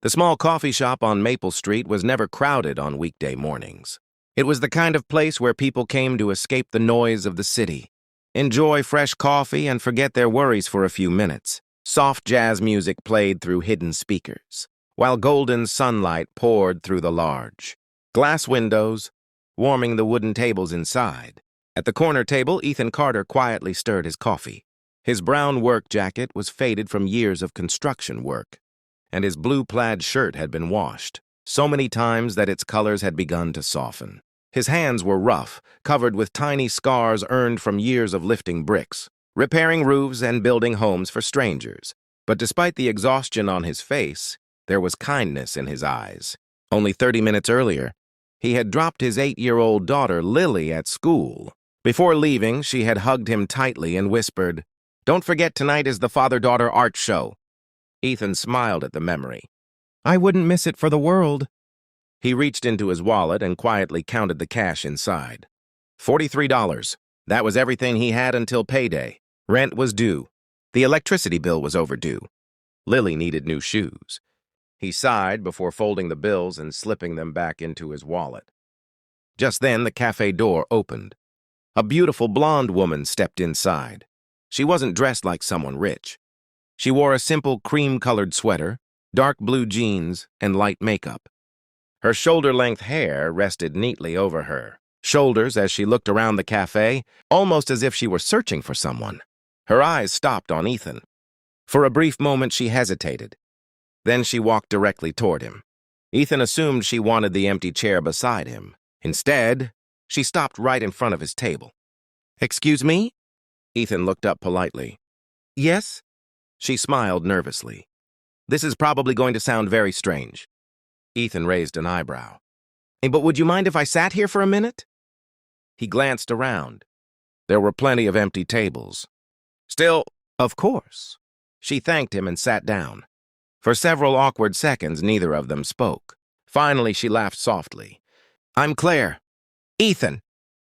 The small coffee shop on Maple Street was never crowded on weekday mornings. It was the kind of place where people came to escape the noise of the city, enjoy fresh coffee, and forget their worries for a few minutes. Soft jazz music played through hidden speakers, while golden sunlight poured through the large glass windows, warming the wooden tables inside. At the corner table, Ethan Carter quietly stirred his coffee. His brown work jacket was faded from years of construction work, and his blue plaid shirt had been washed so many times that its colors had begun to soften. His hands were rough, covered with tiny scars earned from years of lifting bricks, repairing roofs, and building homes for strangers. But despite the exhaustion on his face, there was kindness in his eyes. Only 30 minutes earlier, he had dropped his 8-year-old daughter, Lily, at school. Before leaving, she had hugged him tightly and whispered, "Don't forget tonight is the father-daughter art show." Ethan smiled at the memory. "I wouldn't miss it for the world." He reached into his wallet and quietly counted the cash inside. $43. That was everything he had until payday. Rent was due. The electricity bill was overdue. Lily needed new shoes. He sighed before folding the bills and slipping them back into his wallet. Just then, the cafe door opened. A beautiful blonde woman stepped inside. She wasn't dressed like someone rich. She wore a simple cream-colored sweater, dark blue jeans, and light makeup. Her shoulder-length hair rested neatly over her shoulders as she looked around the cafe, almost as if she were searching for someone. Her eyes stopped on Ethan. For a brief moment, she hesitated. Then she walked directly toward him. Ethan assumed she wanted the empty chair beside him. Instead, she stopped right in front of his table. "Excuse me?" Ethan looked up politely. "Yes?" She smiled nervously. "This is probably going to sound very strange." Ethan raised an eyebrow. "But would you mind if I sat here for a minute?" He glanced around. There were plenty of empty tables. "Still, of course." She thanked him and sat down. For several awkward seconds, neither of them spoke. Finally, she laughed softly. "I'm Claire." "Ethan."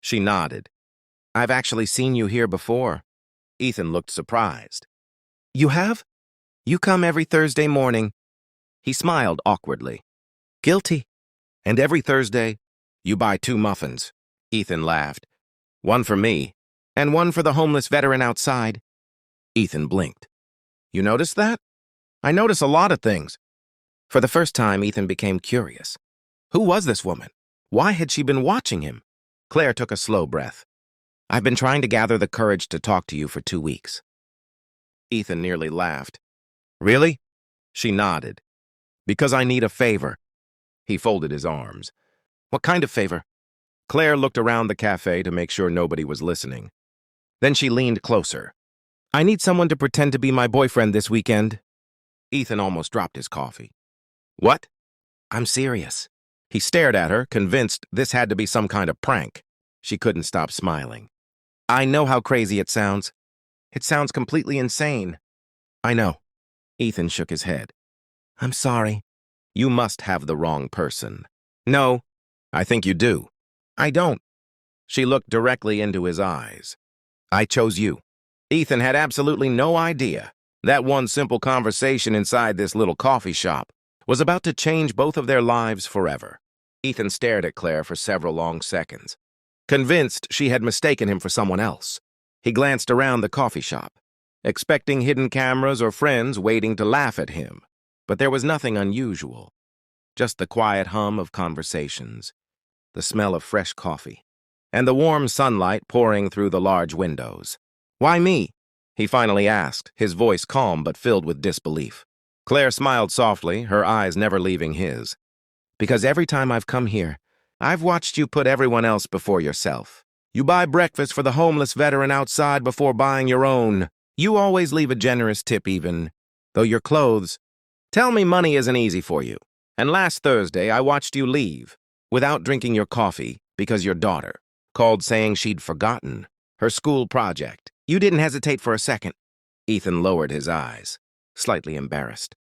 She nodded. "I've actually seen you here before." Ethan looked surprised. "You have? You come every Thursday morning." He smiled awkwardly. "Guilty." "And every Thursday, you buy 2 muffins." Ethan laughed. "One for me, and one for the homeless veteran outside." Ethan blinked. "You noticed that?" "I notice a lot of things." For the first time, Ethan became curious. Who was this woman? Why had she been watching him? Claire took a slow breath. "I've been trying to gather the courage to talk to you for 2 weeks." Ethan nearly laughed. "Really?" She nodded. "Because I need a favor." He folded his arms. "What kind of favor?" Claire looked around the cafe to make sure nobody was listening. Then she leaned closer. "I need someone to pretend to be my boyfriend this weekend." Ethan almost dropped his coffee. "What?" "I'm serious." He stared at her, convinced this had to be some kind of prank. She couldn't stop smiling. "I know how crazy it sounds. It sounds completely insane." "I know." Ethan shook his head. "I'm sorry." "You must have the wrong person." "No, I think you do." "I don't." She looked directly into his eyes. "I chose you." Ethan had absolutely no idea that one simple conversation inside this little coffee shop was about to change both of their lives forever. Ethan stared at Claire for several long seconds, convinced she had mistaken him for someone else. He glanced around the coffee shop, expecting hidden cameras or friends waiting to laugh at him. But there was nothing unusual, just the quiet hum of conversations, the smell of fresh coffee, and the warm sunlight pouring through the large windows. "Why me?" he finally asked, his voice calm but filled with disbelief. Claire smiled softly, her eyes never leaving his. "Because every time I've come here, I've watched you put everyone else before yourself. You buy breakfast for the homeless veteran outside before buying your own. You always leave a generous tip even, though your clothes. Tell me money isn't easy for you. And last Thursday, I watched you leave without drinking your coffee because your daughter called saying she'd forgotten her school project. You didn't hesitate for a second." Ethan lowered his eyes, slightly embarrassed.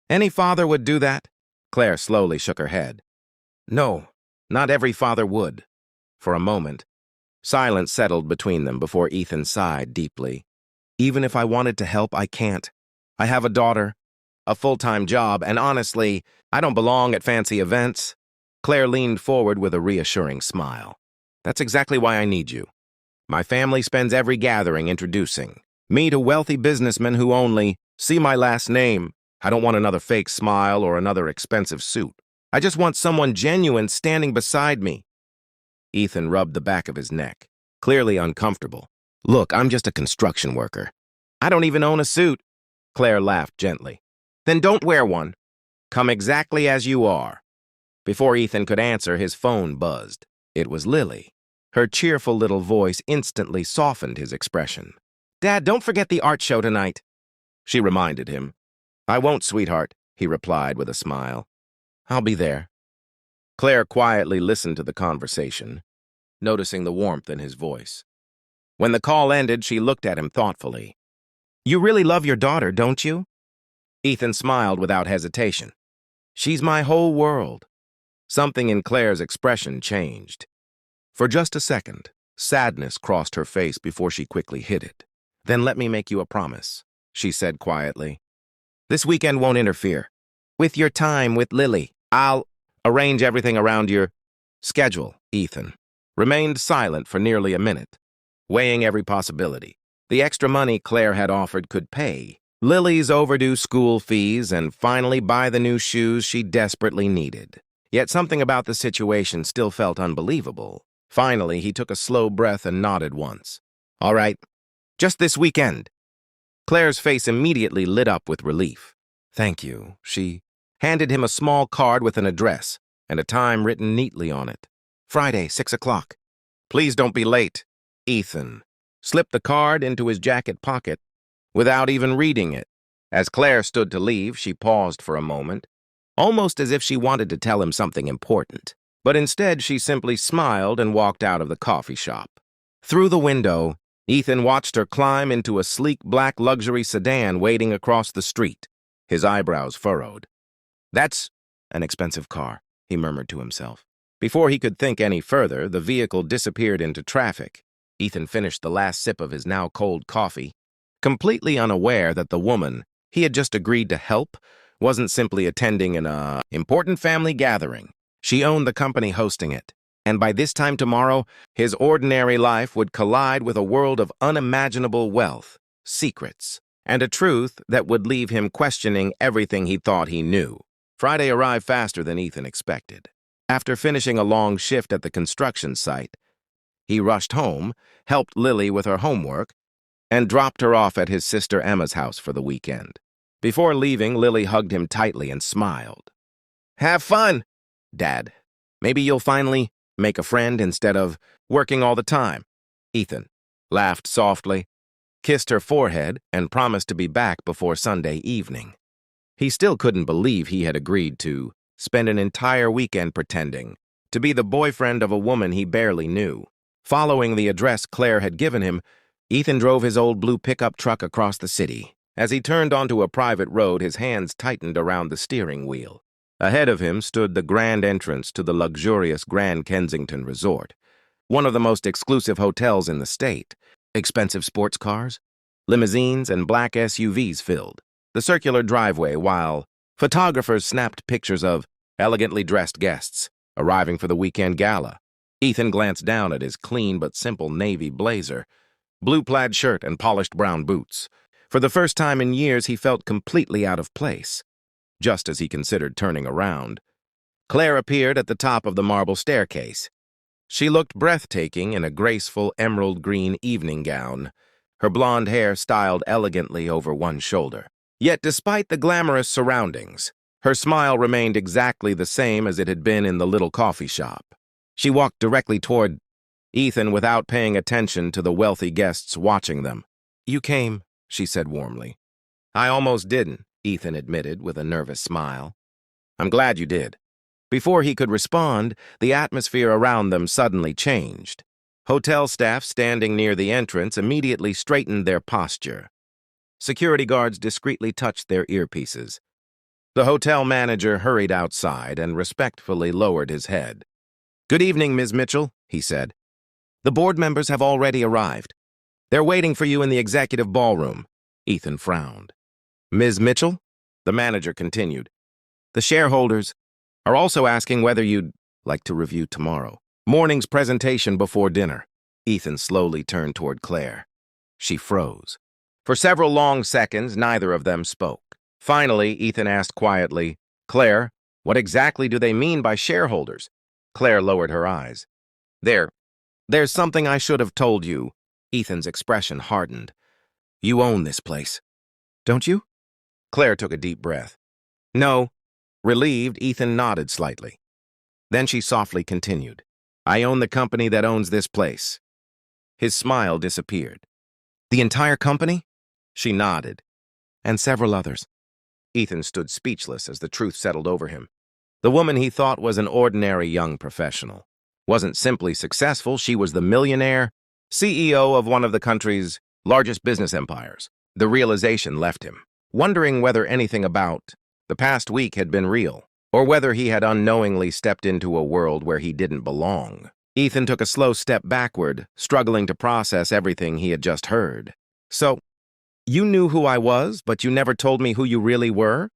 "Any father would do that?" Claire slowly shook her head. "No, not every father would." For a moment, silence settled between them before Ethan sighed deeply. "Even if I wanted to help, I can't. I have a daughter, a full-time job, and honestly, I don't belong at fancy events. Claire leaned forward with a reassuring smile. That's exactly why I need you. My family spends every gathering introducing me to wealthy businessmen who only see my last name. I don't want another fake smile or another expensive suit. I just want someone genuine standing beside me. Ethan rubbed the back of his neck, clearly uncomfortable. Look, I'm just a construction worker. I don't even own a suit. Claire laughed gently. Then don't wear one. Come exactly as you are. Before Ethan could answer, his phone buzzed. It was Lily. Her cheerful little voice instantly softened his expression. Dad, don't forget the art show tonight, she reminded him. I won't, sweetheart, he replied with a smile. I'll be there. Claire quietly listened to the conversation, noticing the warmth in his voice. When the call ended, she looked at him thoughtfully. You really love your daughter, don't you? Ethan smiled without hesitation. She's my whole world. Something in Claire's expression changed. For just a second, sadness crossed her face before she quickly hid it. Then let me make you a promise, she said quietly. This weekend won't interfere. With your time with Lily, I'll arrange everything around your schedule. Ethan remained silent for nearly a minute, weighing every possibility. The extra money Claire had offered could pay Lily's overdue school fees and finally buy the new shoes she desperately needed. Yet something about the situation still felt unbelievable. Finally, he took a slow breath and nodded once. All right, just this weekend. Claire's face immediately lit up with relief. Thank you. She handed him a small card with an address and a time written neatly on it. Friday, 6 o'clock. Please don't be late. Ethan slipped the card into his jacket pocket without even reading it. As Claire stood to leave, she paused for a moment, almost as if she wanted to tell him something important. But instead, she simply smiled and walked out of the coffee shop. Through the window, Ethan watched her climb into a sleek black luxury sedan waiting across the street, his eyebrows furrowed. That's an expensive car, he murmured to himself. Before he could think any further, the vehicle disappeared into traffic. Ethan finished the last sip of his now cold coffee, completely unaware that the woman he had just agreed to help wasn't simply attending an important family gathering. She owned the company hosting it, and by this time tomorrow, his ordinary life would collide with a world of unimaginable wealth, secrets, and a truth that would leave him questioning everything he thought he knew. Friday arrived faster than Ethan expected. After finishing a long shift at the construction site, he rushed home, helped Lily with her homework, and dropped her off at his sister Emma's house for the weekend. Before leaving, Lily hugged him tightly and smiled. Have fun, Dad. Maybe you'll finally make a friend instead of working all the time. Ethan laughed softly, kissed her forehead, and promised to be back before Sunday evening. He still couldn't believe he had agreed to spend an entire weekend pretending to be the boyfriend of a woman he barely knew. Following the address Claire had given him, Ethan drove his old blue pickup truck across the city. As he turned onto a private road, his hands tightened around the steering wheel. Ahead of him stood the grand entrance to the luxurious Grand Kensington Resort, one of the most exclusive hotels in the state. Expensive sports cars, limousines, and black SUVs filled the circular driveway while photographers snapped pictures of elegantly dressed guests arriving for the weekend gala. Ethan glanced down at his clean but simple navy blazer, blue plaid shirt, and polished brown boots. For the first time in years, he felt completely out of place. Just as he considered turning around, Claire appeared at the top of the marble staircase. She looked breathtaking in a graceful emerald green evening gown, her blonde hair styled elegantly over one shoulder. Yet despite the glamorous surroundings, her smile remained exactly the same as it had been in the little coffee shop. She walked directly toward Ethan without paying attention to the wealthy guests watching them. You came, she said warmly. I almost didn't, Ethan admitted with a nervous smile. I'm glad you did. Before he could respond, the atmosphere around them suddenly changed. Hotel staff standing near the entrance immediately straightened their posture. Security guards discreetly touched their earpieces. The hotel manager hurried outside and respectfully lowered his head. Good evening, Ms. Mitchell, he said. The board members have already arrived. They're waiting for you in the executive ballroom. Ethan frowned. Ms. Mitchell? The manager continued. The shareholders are also asking whether you'd like to review tomorrow morning's presentation before dinner. Ethan slowly turned toward Claire. She froze. For several long seconds, neither of them spoke. Finally, Ethan asked quietly, Claire, what exactly do they mean by shareholders? Claire lowered her eyes. There's something I should have told you. Ethan's expression hardened. You own this place, don't you? Claire took a deep breath. No. Relieved, Ethan nodded slightly. Then she softly continued. I own the company that owns this place. His smile disappeared. The entire company? She nodded. And several others. Ethan stood speechless as the truth settled over him. The woman he thought was an ordinary young professional wasn't simply successful, she was the millionaire, CEO of one of the country's largest business empires. The realization left him, wondering whether anything about the past week had been real, or whether he had unknowingly stepped into a world where he didn't belong. Ethan took a slow step backward, struggling to process everything he had just heard. So, you knew who I was, but you never told me who you really were?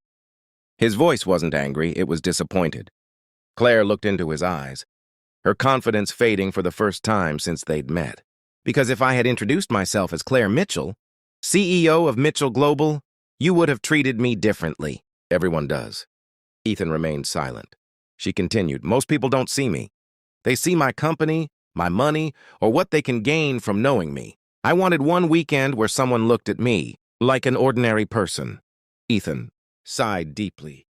His voice wasn't angry, it was disappointed. Claire looked into his eyes, her confidence fading for the first time since they'd met. Because if I had introduced myself as Claire Mitchell, CEO of Mitchell Global, you would have treated me differently. Everyone does. Ethan remained silent. She continued, most people don't see me. They see my company, my money, or what they can gain from knowing me. I wanted one weekend where someone looked at me, like an ordinary person. Ethan sighed deeply.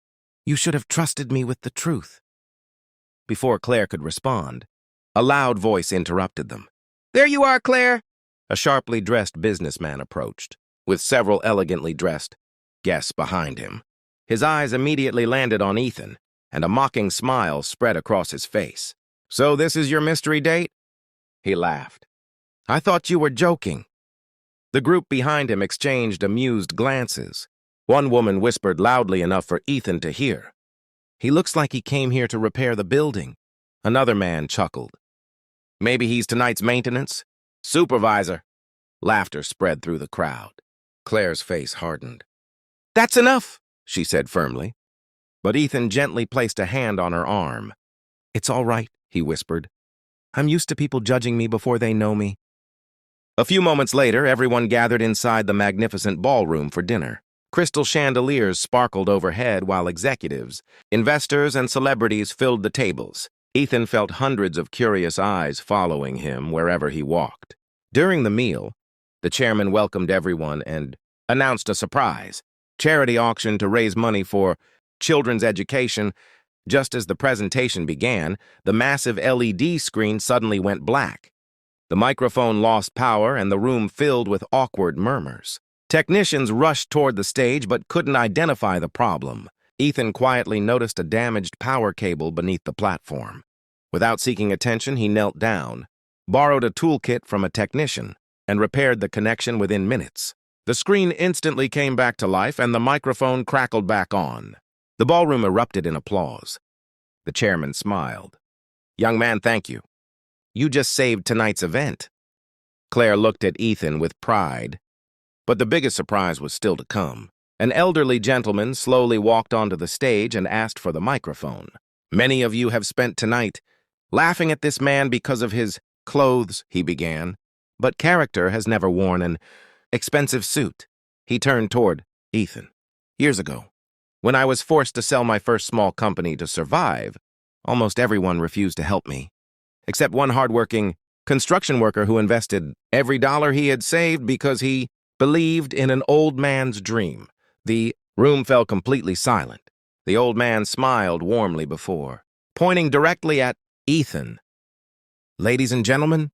You should have trusted me with the truth. Before Claire could respond, a loud voice interrupted them. There you are, Claire! A sharply dressed businessman approached, with several elegantly dressed guests behind him. His eyes immediately landed on Ethan, and a mocking smile spread across his face. So this is your mystery date? He laughed. I thought you were joking. The group behind him exchanged amused glances. One woman whispered loudly enough for Ethan to hear. He looks like he came here to repair the building. Another man chuckled. Maybe he's tonight's maintenance? Supervisor. Laughter spread through the crowd. Claire's face hardened. That's enough, she said firmly. But Ethan gently placed a hand on her arm. It's all right, he whispered. I'm used to people judging me before they know me. A few moments later, everyone gathered inside the magnificent ballroom for dinner. Crystal chandeliers sparkled overhead while executives, investors, and celebrities filled the tables. Ethan felt hundreds of curious eyes following him wherever he walked. During the meal, the chairman welcomed everyone and announced a surprise charity auction to raise money for children's education. Just as the presentation began, the massive LED screen suddenly went black. The microphone lost power and the room filled with awkward murmurs. Technicians rushed toward the stage but couldn't identify the problem. Ethan quietly noticed a damaged power cable beneath the platform. Without seeking attention, he knelt down, borrowed a toolkit from a technician, and repaired the connection within minutes. The screen instantly came back to life and the microphone crackled back on. The ballroom erupted in applause. The chairman smiled. Young man, thank you. You just saved tonight's event. Claire looked at Ethan with pride. But the biggest surprise was still to come. An elderly gentleman slowly walked onto the stage and asked for the microphone. Many of you have spent tonight laughing at this man because of his clothes, he began. But character has never worn an expensive suit. He turned toward Ethan. Years ago, when I was forced to sell my first small company to survive, almost everyone refused to help me, except one hardworking construction worker who invested every dollar he had saved because he believed in an old man's dream. The room fell completely silent. The old man smiled warmly before, pointing directly at Ethan. Ladies and gentlemen,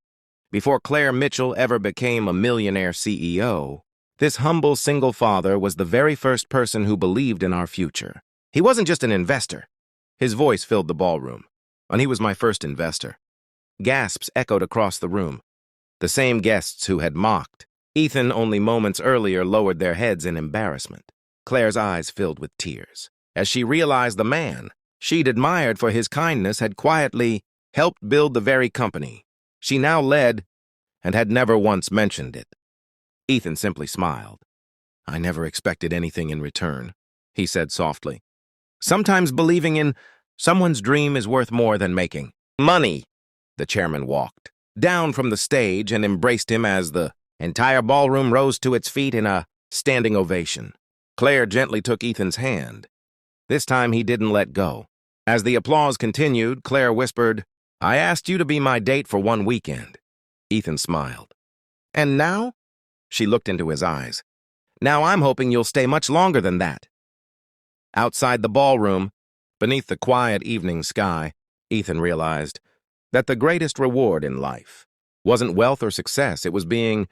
before Claire Mitchell ever became a millionaire CEO, this humble single father was the very first person who believed in our future. He wasn't just an investor. His voice filled the ballroom, and he was my first investor. Gasps echoed across the room. The same guests who had mocked Ethan only moments earlier lowered their heads in embarrassment. Claire's eyes filled with tears, as she realized the man she'd admired for his kindness had quietly helped build the very company she now led and had never once mentioned it. Ethan simply smiled. I never expected anything in return. he said softly. Sometimes believing in someone's dream is worth more than making money. The chairman walked down from the stage and embraced him as the entire ballroom rose to its feet in a standing ovation. Claire gently took Ethan's hand. This time he didn't let go. As the applause continued, Claire whispered, "I asked you to be my date for one weekend." Ethan smiled. "And now?" She looked into his eyes. "Now I'm hoping you'll stay much longer than that." Outside the ballroom, beneath the quiet evening sky, Ethan realized that the greatest reward in life wasn't wealth or success. It was being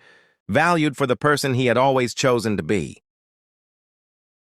valued for the person he had always chosen to be.